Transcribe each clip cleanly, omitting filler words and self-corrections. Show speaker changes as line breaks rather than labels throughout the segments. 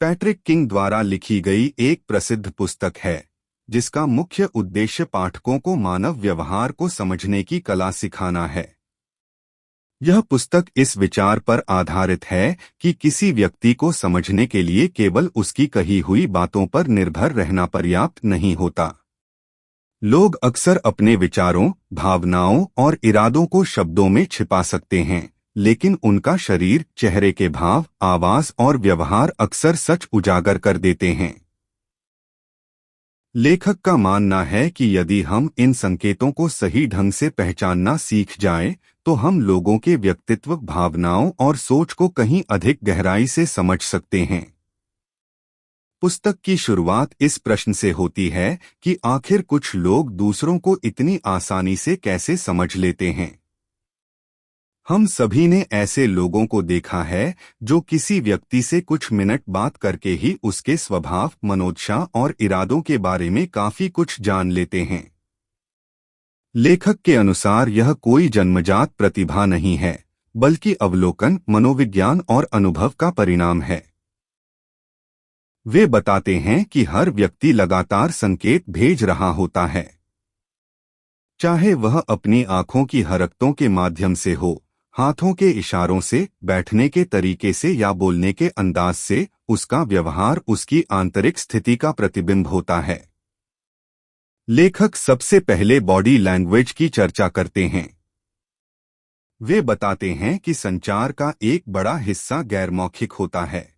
Patrick king द्वारा लिखी गई एक प्रसिद्ध पुस्तक है जिसका मुख्य उद्देश्य पाठकों को मानव व्यवहार को समझने की कला सिखाना है। यह पुस्तक इस विचार पर आधारित है कि किसी व्यक्ति को समझने के लिए केवल उसकी कही हुई बातों पर निर्भर रहना पर्याप्त नहीं होता। लोग अक्सर अपने विचारों, भावनाओं और इरादों को शब्दों में छिपा सकते हैं, लेकिन उनका शरीर, चेहरे के भाव, आवाज और व्यवहार अक्सर सच उजागर कर देते हैं। लेखक का मानना है कि यदि हम इन संकेतों को सही ढंग से पहचानना सीख जाएं, तो हम लोगों के व्यक्तित्व, भावनाओं और सोच को कहीं अधिक गहराई से समझ सकते हैं। पुस्तक की शुरुआत इस प्रश्न से होती है कि आखिर कुछ लोग दूसरों को इतनी आसानी से कैसे समझ लेते हैं। हम सभी ने ऐसे लोगों को देखा है जो किसी व्यक्ति से कुछ मिनट बात करके ही उसके स्वभाव, मनोदशा और इरादों के बारे में काफी कुछ जान लेते हैं। लेखक के अनुसार यह कोई जन्मजात प्रतिभा नहीं है, बल्कि अवलोकन, मनोविज्ञान और अनुभव का परिणाम है। वे बताते हैं कि हर व्यक्ति लगातार संकेत भेज रहा होता है, चाहे वह अपनी आंखों की हरकतों के माध्यम से हो, हाथों के इशारों से, बैठने के तरीके से या बोलने के अंदाज से। उसका व्यवहार उसकी आंतरिक स्थिति का प्रतिबिंब होता है। लेखक सबसे पहले बॉडी लैंग्वेज की चर्चा करते हैं। वे बताते हैं कि संचार का एक बड़ा हिस्सा गैर-मौखिक होता है।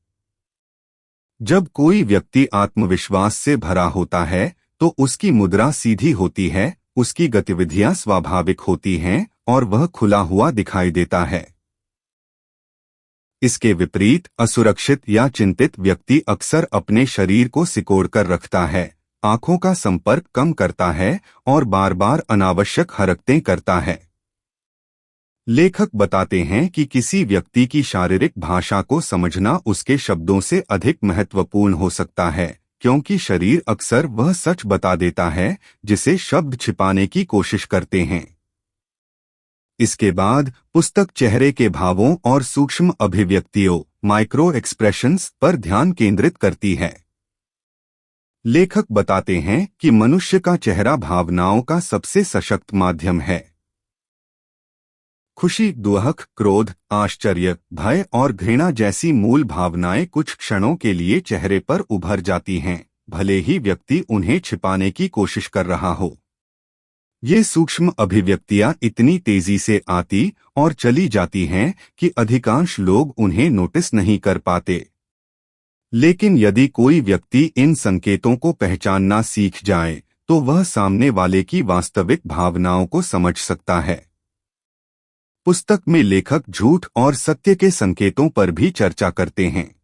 जब कोई व्यक्ति आत्मविश्वास से भरा होता है तो उसकी मुद्रा सीधी होती है, उसकी गतिविधियां स्वाभाविक होती हैं और वह खुला हुआ दिखाई देता है। इसके विपरीत असुरक्षित या चिंतित व्यक्ति अक्सर अपने शरीर को सिकोड़कर रखता है, आंखों का संपर्क कम करता है और बार बार अनावश्यक हरकतें करता है। लेखक बताते हैं कि किसी व्यक्ति की शारीरिक भाषा को समझना उसके शब्दों से अधिक महत्वपूर्ण हो सकता है, क्योंकि शरीर अक्सर वह सच बता देता है जिसे शब्द छिपाने की कोशिश करते हैं। इसके बाद पुस्तक चेहरे के भावों और सूक्ष्म अभिव्यक्तियों, माइक्रो एक्सप्रेशंस पर ध्यान केंद्रित करती है। लेखक बताते हैं कि मनुष्य का चेहरा भावनाओं का सबसे सशक्त माध्यम है। खुशी, दुख, क्रोध, आश्चर्य, भय और घृणा जैसी मूल भावनाएं कुछ क्षणों के लिए चेहरे पर उभर जाती हैं, भले ही व्यक्ति उन्हें छिपाने की कोशिश कर रहा हो। ये सूक्ष्म अभिव्यक्तियां इतनी तेजी से आती और चली जाती हैं कि अधिकांश लोग उन्हें नोटिस नहीं कर पाते। लेकिन यदि कोई व्यक्ति इन संकेतों को पहचानना सीख जाए, तो वह सामने वाले की वास्तविक भावनाओं को समझ सकता है। पुस्तक में लेखक झूठ और सत्य के संकेतों पर भी चर्चा करते हैं।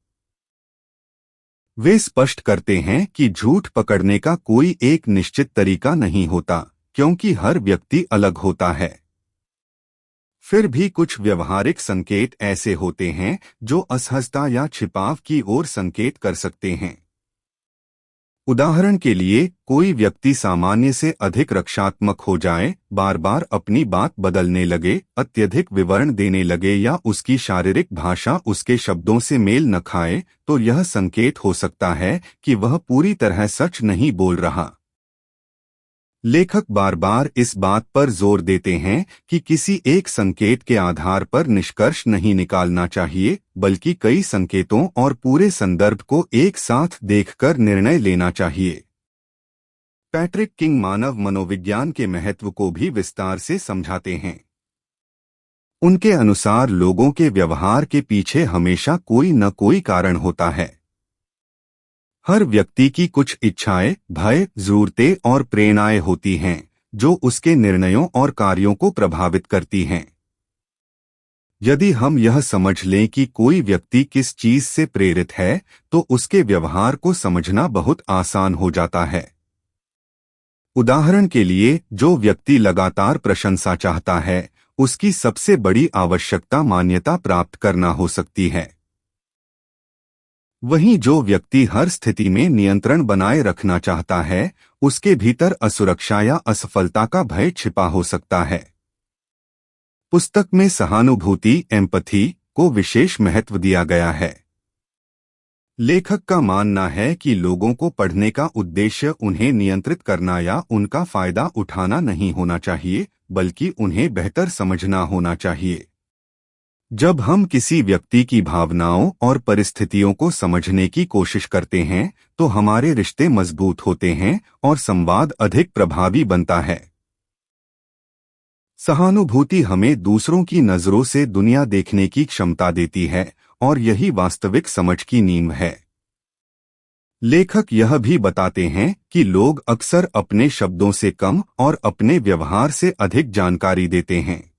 वे स्पष्ट करते हैं कि झूठ पकड़ने का कोई एक निश्चित तरीका नहीं होता, क्योंकि हर व्यक्ति अलग होता है। फिर भी कुछ व्यवहारिक संकेत ऐसे होते हैं जो असहजता या छिपाव की ओर संकेत कर सकते हैं। उदाहरण के लिए, कोई व्यक्ति सामान्य से अधिक रक्षात्मक हो जाए, बार बार अपनी बात बदलने लगे, अत्यधिक विवरण देने लगे या उसकी शारीरिक भाषा उसके शब्दों से मेल न खाए, तो यह संकेत हो सकता है कि वह पूरी तरह सच नहीं बोल रहा। लेखक बार बार इस बात पर जोर देते हैं कि किसी एक संकेत के आधार पर निष्कर्ष नहीं निकालना चाहिए, बल्कि कई संकेतों और पूरे संदर्भ को एक साथ देखकर निर्णय लेना चाहिए। पैट्रिक किंग मानव मनोविज्ञान के महत्व को भी विस्तार से समझाते हैं। उनके अनुसार लोगों के व्यवहार के पीछे हमेशा कोई न कोई कारण होता है। हर व्यक्ति की कुछ इच्छाएं, भय, जरूरतें और प्रेरणाएं होती हैं जो उसके निर्णयों और कार्यों को प्रभावित करती हैं। यदि हम यह समझ लें कि कोई व्यक्ति किस चीज से प्रेरित है, तो उसके व्यवहार को समझना बहुत आसान हो जाता है। उदाहरण के लिए, जो व्यक्ति लगातार प्रशंसा चाहता है, उसकी सबसे बड़ी आवश्यकता मान्यता प्राप्त करना हो सकती है। वहीं जो व्यक्ति हर स्थिति में नियंत्रण बनाए रखना चाहता है, उसके भीतर असुरक्षा या असफलता का भय छिपा हो सकता है। पुस्तक में सहानुभूति, एम्पैथी को विशेष महत्व दिया गया है। लेखक का मानना है कि लोगों को पढ़ने का उद्देश्य उन्हें नियंत्रित करना या उनका फायदा उठाना नहीं होना चाहिए, बल्कि उन्हें बेहतर समझना होना चाहिए। जब हम किसी व्यक्ति की भावनाओं और परिस्थितियों को समझने की कोशिश करते हैं, तो हमारे रिश्ते मजबूत होते हैं और संवाद अधिक प्रभावी बनता है। सहानुभूति हमें दूसरों की नजरों से दुनिया देखने की क्षमता देती है, और यही वास्तविक समझ की नींव है। लेखक यह भी बताते हैं कि लोग अक्सर अपने शब्दों से कम और अपने व्यवहार से अधिक जानकारी देते हैं।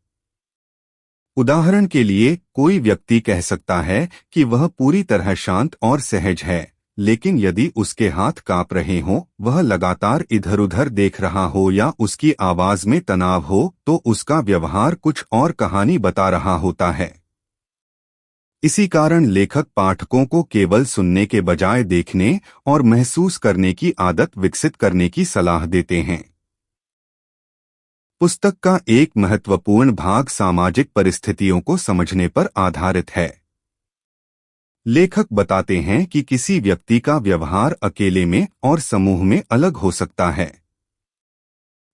उदाहरण के लिए, कोई व्यक्ति कह सकता है कि वह पूरी तरह शांत और सहज है, लेकिन यदि उसके हाथ कांप रहे हों, वह लगातार इधर-उधर देख रहा हो या उसकी आवाज में तनाव हो, तो उसका व्यवहार कुछ और कहानी बता रहा होता है। इसी कारण लेखक पाठकों को केवल सुनने के बजाय देखने और महसूस करने की आदत विकसित करने की सलाह देते हैं। पुस्तक का एक महत्वपूर्ण भाग सामाजिक परिस्थितियों को समझने पर आधारित है। लेखक बताते हैं कि किसी व्यक्ति का व्यवहार अकेले में और समूह में अलग हो सकता है।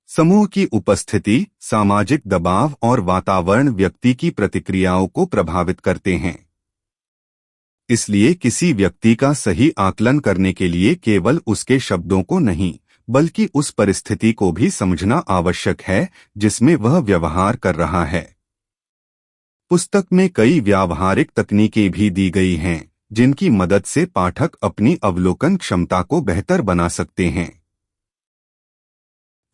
समूह की उपस्थिति, सामाजिक दबाव और वातावरण व्यक्ति की प्रतिक्रियाओं को प्रभावित करते हैं। इसलिए किसी व्यक्ति का सही आकलन करने के लिए केवल उसके शब्दों को नहीं, बल्कि उस परिस्थिति को भी समझना आवश्यक है जिसमें वह व्यवहार कर रहा है। पुस्तक में कई व्यावहारिक तकनीकें भी दी गई हैं, जिनकी मदद से पाठक अपनी अवलोकन क्षमता को बेहतर बना सकते हैं।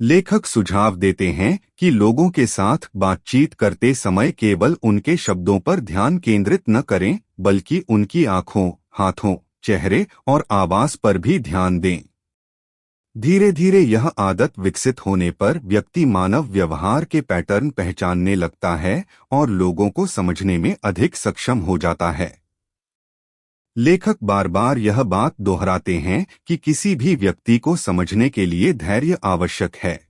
लेखक सुझाव देते हैं कि लोगों के साथ बातचीत करते समय केवल उनके शब्दों पर ध्यान केंद्रित न करें, बल्कि उनकी आंखों, हाथों, चेहरे और आवाज पर भी ध्यान दें। धीरे धीरे यह आदत विकसित होने पर व्यक्ति मानव व्यवहार के पैटर्न पहचानने लगता है और लोगों को समझने में अधिक सक्षम हो जाता है। लेखक बार बार यह बात दोहराते हैं कि किसी भी व्यक्ति को समझने के लिए धैर्य आवश्यक है।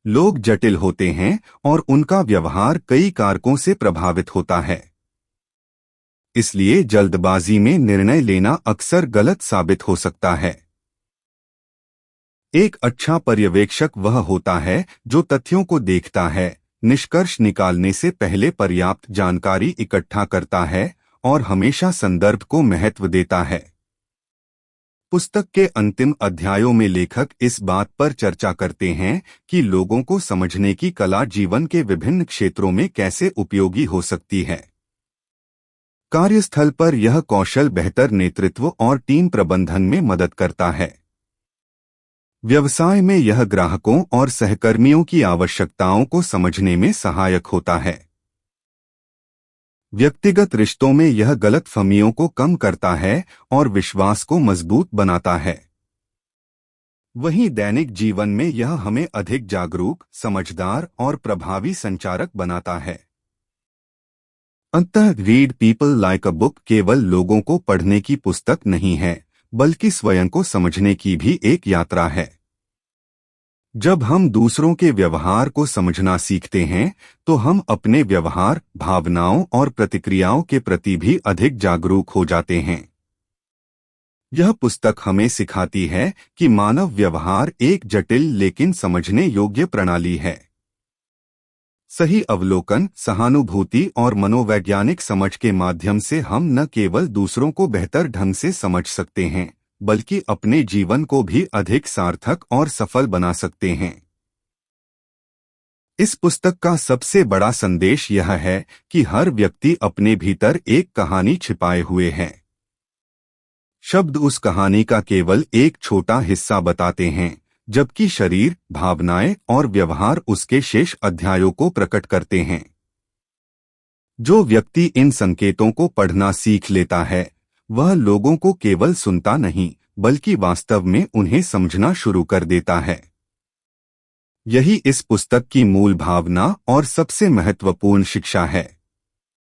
लोग जटिल होते हैं और उनका व्यवहार कई कारकों से प्रभावित होता है। इसलिए जल्दबाजी में निर्णय लेना अक्सर गलत साबित हो सकता है। एक अच्छा पर्यवेक्षक वह होता है जो तथ्यों को देखता है, निष्कर्ष निकालने से पहले पर्याप्त जानकारी इकट्ठा करता है और हमेशा संदर्भ को महत्व देता है। पुस्तक के अंतिम अध्यायों में लेखक इस बात पर चर्चा करते हैं कि लोगों को समझने की कला जीवन के विभिन्न क्षेत्रों में कैसे उपयोगी हो सकती है। कार्यस्थल पर यह कौशल बेहतर नेतृत्व और टीम प्रबंधन में मदद करता है। व्यवसाय में यह ग्राहकों और सहकर्मियों की आवश्यकताओं को समझने में सहायक होता है। व्यक्तिगत रिश्तों में यह गलतफहमियों को कम करता है और विश्वास को मजबूत बनाता है। वहीं दैनिक जीवन में यह हमें अधिक जागरूक, समझदार और प्रभावी संचारक बनाता है। अंततः read people like a book केवल लोगों को पढ़ने की पुस्तक नहीं है, बल्कि स्वयं को समझने की भी एक यात्रा है। जब हम दूसरों के व्यवहार को समझना सीखते हैं, तो हम अपने व्यवहार, भावनाओं और प्रतिक्रियाओं के प्रति भी अधिक जागरूक हो जाते हैं। यह पुस्तक हमें सिखाती है कि मानव व्यवहार एक जटिल लेकिन समझने योग्य प्रणाली है। सही अवलोकन, सहानुभूति और मनोवैज्ञानिक समझ के माध्यम से हम न केवल दूसरों को बेहतर ढंग से समझ सकते हैं, बल्कि अपने जीवन को भी अधिक सार्थक और सफल बना सकते हैं। इस पुस्तक का सबसे बड़ा संदेश यह है कि हर व्यक्ति अपने भीतर एक कहानी छिपाए हुए है। शब्द उस कहानी का केवल एक छोटा हिस्सा बताते हैं, जबकि शरीर, भावनाएं और व्यवहार उसके शेष अध्यायों को प्रकट करते हैं। जो व्यक्ति इन संकेतों को पढ़ना सीख लेता है, वह लोगों को केवल सुनता नहीं, बल्कि वास्तव में उन्हें समझना शुरू कर देता है। यही इस पुस्तक की मूल भावना और सबसे महत्वपूर्ण शिक्षा है।